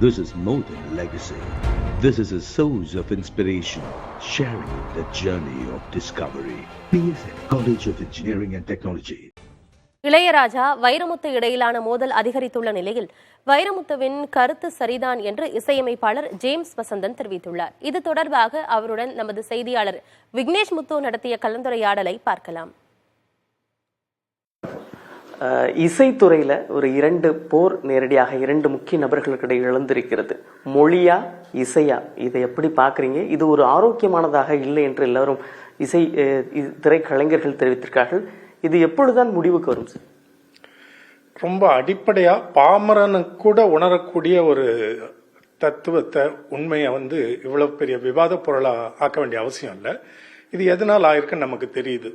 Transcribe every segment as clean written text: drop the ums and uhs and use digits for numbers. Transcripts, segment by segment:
This is more than legacy. This is a source of inspiration, sharing the journey of discovery. PSN College of Engineering and Technology. Ilaiyaraaja Vairamuthu இடையிலான மோதல் அதிகரித்துள்ள நிலையில் வைரமுத்துவின் கருத்து சரிதான் என்று இசையமைப்பாளர் ஜேம்ஸ் வசந்தன் தெரிவித்துள்ளார். இது தொடர்பாக அவருடன் நமது செய்தியாளர் விக்னேஷ் முத்து நடத்திய கலந்துரையாடலை பார்க்கலாம். இசைத்துறையில ஒரு இரண்டு போர் நேரடியாக இரண்டு முக்கிய நபர்களுக்கிடையே எழுந்திருக்கிறது. மொழியா இசையா, இதை எப்படி பாக்குறீங்க? இது ஒரு ஆரோக்கியமானதாக இல்லை என்று எல்லாரும் இசை திரைக்கலைஞர்கள் தெரிவித்திருக்கார்கள். இது எப்பொழுதுதான் முடிவுக்கு வரும் சார்? ரொம்ப அடிப்படையா பாமரனுக்கு கூட உணரக்கூடிய ஒரு தத்துவத்தை, உண்மையை இவ்வளவு பெரிய விவாத பொருளா ஆக்க வேண்டிய அவசியம் இல்லை. இது எதனால் ஆயிருக்குன்னு நமக்கு தெரியுது.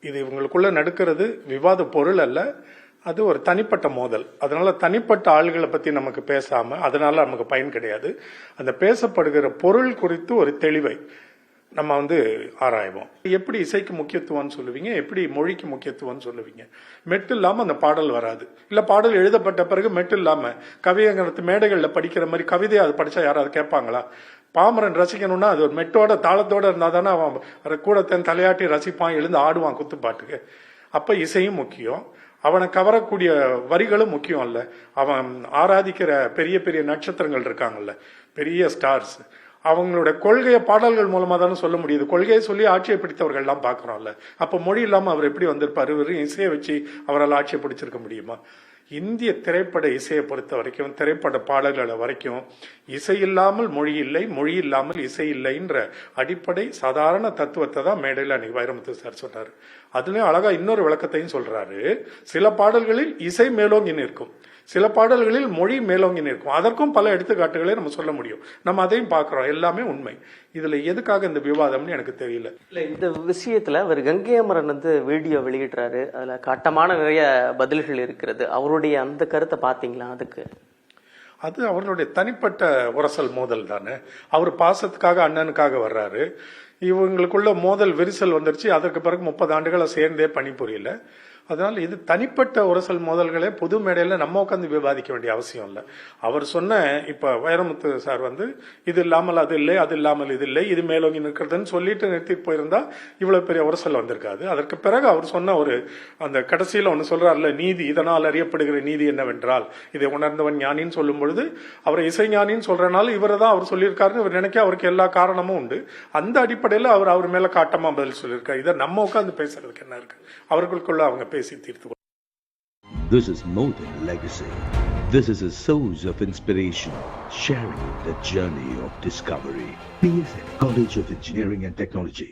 இது இவங்களுக்குள்ள நடக்கிறது விவாத பொருள் அல்ல, அது ஒரு தனிப்பட்ட மோதல். அதனால தனிப்பட்ட ஆளுகளை பத்தி நமக்கு பேசாம அதனால நமக்கு பயன் கிடையாது. அந்த பேசப்படுகிற பொருள் குறித்து ஒரு தெளிவை நம்ம ஆராய்வோம். எப்படி இசைக்கு முக்கியத்துவம்னு சொல்லுவீங்க, எப்படி மொழிக்கு முக்கியத்துவம்னு சொல்லுவீங்க? மெட்டு இல்லாம அந்த பாடல் வராது. இல்ல பாடல் எழுதப்பட்ட பிறகு மெட்டு இல்லாம கவியங்கிறது மேடைகள்ல படிக்கிற மாதிரி கவிதையை அது படிச்சா யாராவது கேட்பாங்களா? பாமரன் ரசிக்கணும்னா அது ஒரு மெட்டோட தாளத்தோட இருந்தா தானே அவன் கூட தன் தலையாட்டி ரசிப்பான், எழுந்து ஆடுவான் குத்துப்பாட்டுக்கு. அப்ப இசையும் முக்கியம், அவனை கவரக்கூடிய வரிகளும் முக்கியம் இல்ல. அவன் ஆராதிக்கிற பெரிய பெரிய நட்சத்திரங்கள் இருக்காங்கல்ல, பெரிய ஸ்டார்ஸ், அவங்களோட கொள்கையை பாடல்கள் மூலமா தானே சொல்ல முடியுது. கொள்கையை சொல்லி ஆட்சியை பிடித்தவர்கள் எல்லாம் பாக்குறோம்ல. அப்ப மொழி இல்லாம அவர் எப்படி வந்திருப்பாரு? வெறும் இசையை வச்சு அவரால் ஆட்சியை பிடிச்சிருக்க முடியுமா? இந்திய திரைப்பட இசையை பொறுத்த வரைக்கும், திரைப்பட பாடல்களை வரைக்கும், இசை இல்லாமல் மொழி இல்லை, மொழி இல்லாமல் இசை இல்லைன்ற அடிப்படை சாதாரண தத்துவத்தை தான் மேடையில் அன்னைக்கு வைரமுத்து சார் சொன்னாரு. அதுலயும் அழகா இன்னொரு விளக்கத்தையும் சொல்றாரு. சில பாடல்களில் இசை மேலோங்கி நிற்கும், சில பாடல்களில் மொழி மேலோங்கி நிற்கும். அதற்கும் பல எடுத்துக்காட்டுகளை நம்ம சொல்ல முடியும். நம்ம அதையும் பார்க்கிறோம். எல்லாமே உண்மை. இதுல எதுக்காக இந்த விவாதம்னு எனக்கு தெரியல. இல்ல, இந்த விஷயத்துல அவர் கங்கை அமரன் வீடியோ வெளியிடுறாரு. அதுல காட்டமான நிறைய பதில்கள் இருக்கிறது. அவருடைய அந்த கருத்தை பாத்தீங்களா? அதுக்கு அது அவர்களுடைய தனிப்பட்ட உரசல் மோதல் தானே. அவர் பாசத்துக்காக அண்ணனுக்காக வர்றாரு. இவங்களுக்குள்ள மோதல் விரிசல் வந்துருச்சு. அதற்கு பிறகு 30 ஆண்டுகளை சேர்ந்தே பணிபுரியல. அதனால இது தனிப்பட்ட உரசல் மோதல்களே பொது மேடையில நம்ம உட்காந்து விவாதிக்க வேண்டிய அவசியம் இல்லை. அவர் சொன்ன இப்ப வைரமுத்து சார் இது இல்லாமல் அது இல்லை, அது இல்லாமல் இது இல்லை, இது மேலோங்கி நிற்கிறதுன்னு சொல்லிட்டு நிறுத்திட்டு போயிருந்தா இவ்வளவு பெரிய உரசல் வந்திருக்காது. அதற்கு பிறகு அவர் சொன்ன ஒரு அந்த கடைசியில ஒன்னு சொல்றாருல, நீதி இதனால் அறியப்படுகிற நீதி என்னவென்றால் இதை உணர்ந்தவன் ஞானின்னு சொல்லும் பொழுது அவரை இசை ஞானின்னு சொல்றனால இவரை தான் அவர் சொல்லியிருக்காருன்னு இவர் நினைக்க அவருக்கு எல்லா காரணமும் உண்டு. அந்த அடிப்படையில அவர் மேல காட்டமா பதில் சொல்லியிருக்காரு. இதை நம்ம உட்காந்து பேசுறதுக்கு என்ன இருக்கு? அவர்களுக்குள்ள அவங்க பேசி தீர்த்து. This is more than legacy. This is a source of inspiration, sharing the journey of discovery. PSN College of Engineering and Technology.